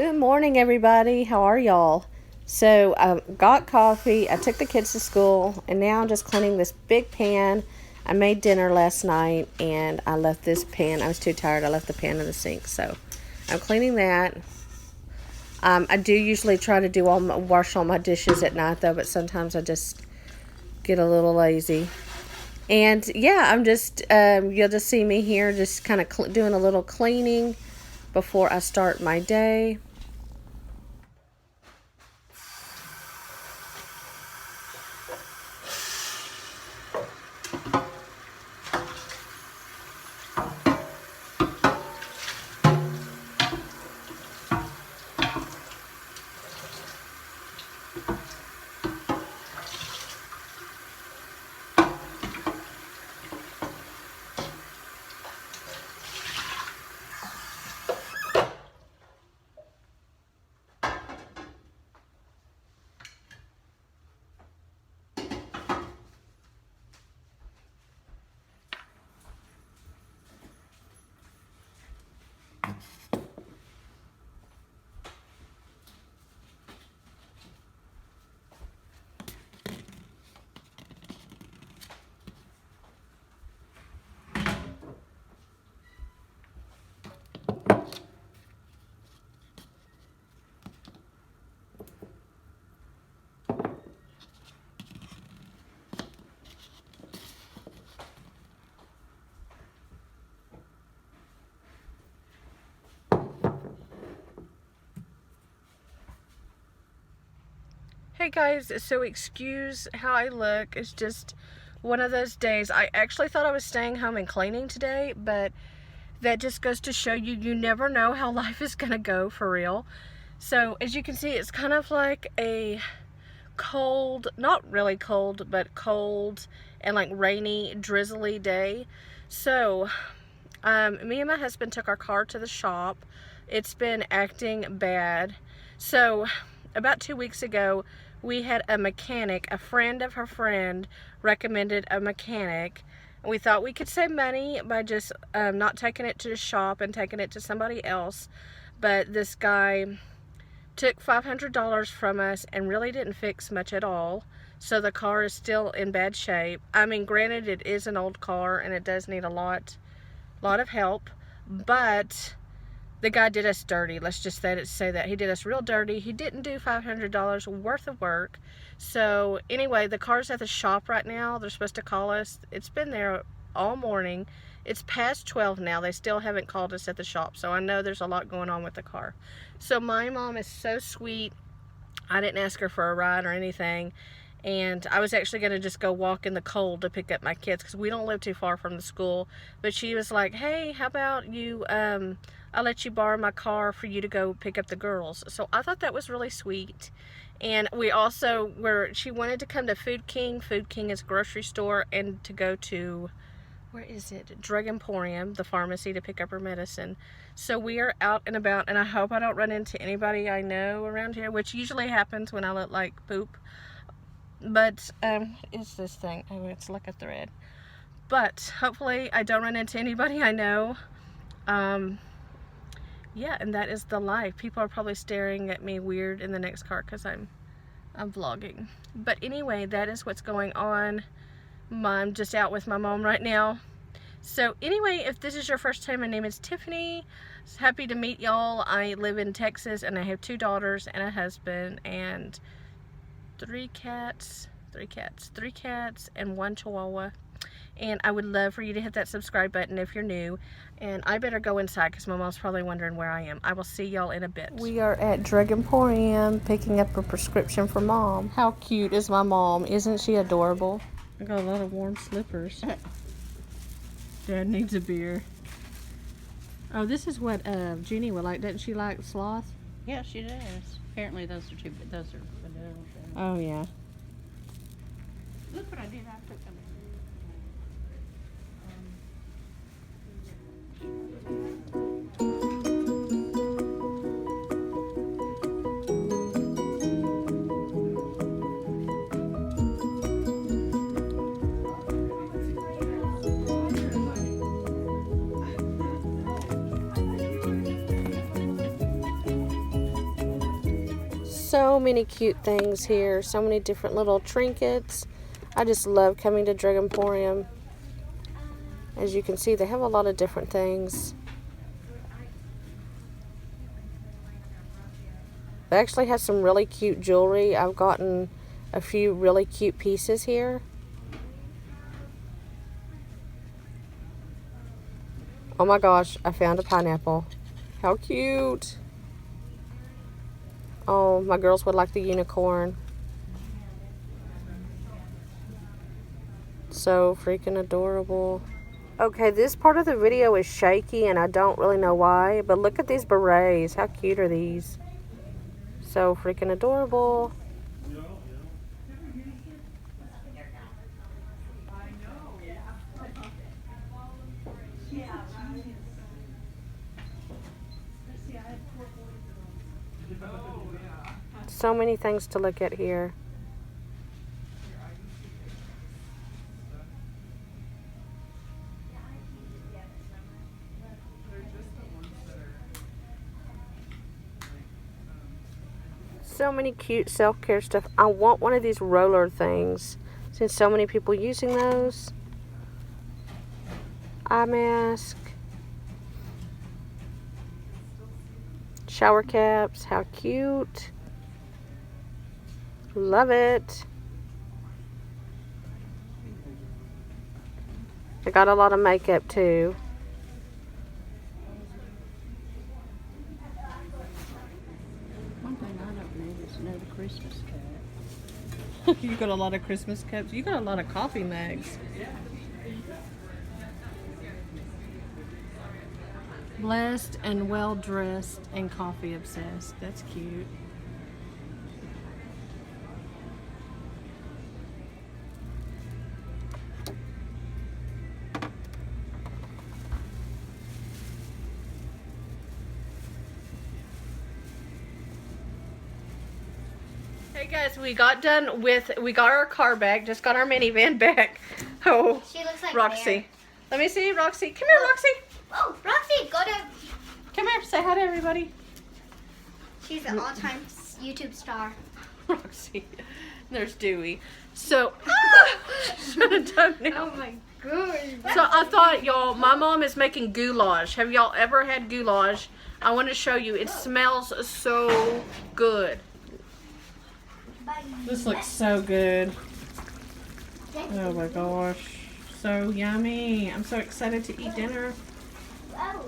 Good morning, everybody. How are y'all? So I got coffee. I took the kids to school, and now I'm just cleaning this big pan. I made dinner last night, and I left this pan. I was too tired. I left the pan in the sink, so I'm cleaning that. I do usually try to wash all my dishes at night, though, but sometimes I just get a little lazy. And yeah, I'm just you'll just see me here, just kind of doing a little cleaning before I start my day. Hey guys, so excuse how I look. It's just one of those days. I actually thought I was staying home and cleaning today, but that just goes to show you, you never know how life is gonna go for real. So as you can see, it's kind of like a cold, not really cold, but cold and like rainy, drizzly day. So me and my husband took our car to the shop. It's been acting bad. So about 2 weeks ago, we had a mechanic, a friend of her friend recommended a mechanic. We thought we could save money by just not taking it to the shop and taking it to somebody else. But this guy took $500 from us and really didn't fix much at all. So the car is still in bad shape. I mean, granted, it is an old car and it does need a lot of help, but the guy did us dirty. Let's just say that. He did us real dirty. He didn't do $500 worth of work. So anyway, the car's at the shop right now. They're supposed to call us. It's been there all morning. It's past 12 now. They still haven't called us at the shop. So I know there's a lot going on with the car. So my mom is so sweet. I didn't ask her for a ride or anything. And I was actually going to just go walk in the cold to pick up my kids because we don't live too far from the school. But she was like, hey, how about you, I'll let you borrow my car for you to go pick up the girls. So I thought that was really sweet. And we also she wanted to come to Food King. Food King is a grocery store, and to go to, where is it? Drug Emporium, the pharmacy, to pick up her medicine. So we are out and about, and I hope I don't run into anybody I know around here, which usually happens when I look like poop. But what is this thing? Oh, it's like a thread. But hopefully I don't run into anybody I know. Yeah, and that is the life. People are probably staring at me weird in the next car because I'm vlogging. But anyway, that is what's going on. I'm just out with my mom right now. So anyway, if this is your first time, my name is Tiffany. Happy to meet y'all. I live in Texas, and I have 2 daughters and a husband and 3 cats, and 1 chihuahua. And I would love for you to hit that subscribe button if you're new. And I better go inside because my mom's probably wondering where I am. I will see y'all in a bit. We are at Drug Emporium picking up a prescription for Mom. How cute is my mom? Isn't she adorable? I got a lot of warm slippers. Dad needs a beer. Oh, this is what Jeannie would like. Doesn't she like sloth? Yeah, she does. Apparently those are vanilla. Oh, yeah. Look what I did. I took them. So many cute things here. So many different little trinkets. I just love coming to Drug Emporium. As you can see, they have a lot of different things. They actually have some really cute jewelry. I've gotten a few really cute pieces here. Oh my gosh, I found a pineapple. How cute. Oh, my girls would like the unicorn. So freaking adorable. Okay, this part of the video is shaky and I don't really know why, but look at these berets. How cute are these? So freaking adorable. So many things to look at here. So many cute self-care stuff. I want one of these roller things. Since so many people using those. Eye mask. Shower caps. How cute. Love it. I got a lot of makeup too. One thing I don't need is another Christmas cap. You got a lot of Christmas cups. You got a lot of coffee mugs. Blessed and well dressed and coffee obsessed. That's cute. Hey guys, we got our car back, just got our minivan back. Oh, She looks like Roxy. Bear. Let me see, Roxy. Come here, Roxy. Oh, Roxy, go to. Come here, say hi to everybody. She's an all-time YouTube star. Roxy. There's Dewey. So, should have done now. Oh my god. So I thought, y'all, my mom is making goulash. Have y'all ever had goulash? I want to show you. It smells so good. This looks so good. Oh my gosh. So yummy. I'm so excited to eat dinner. Oh.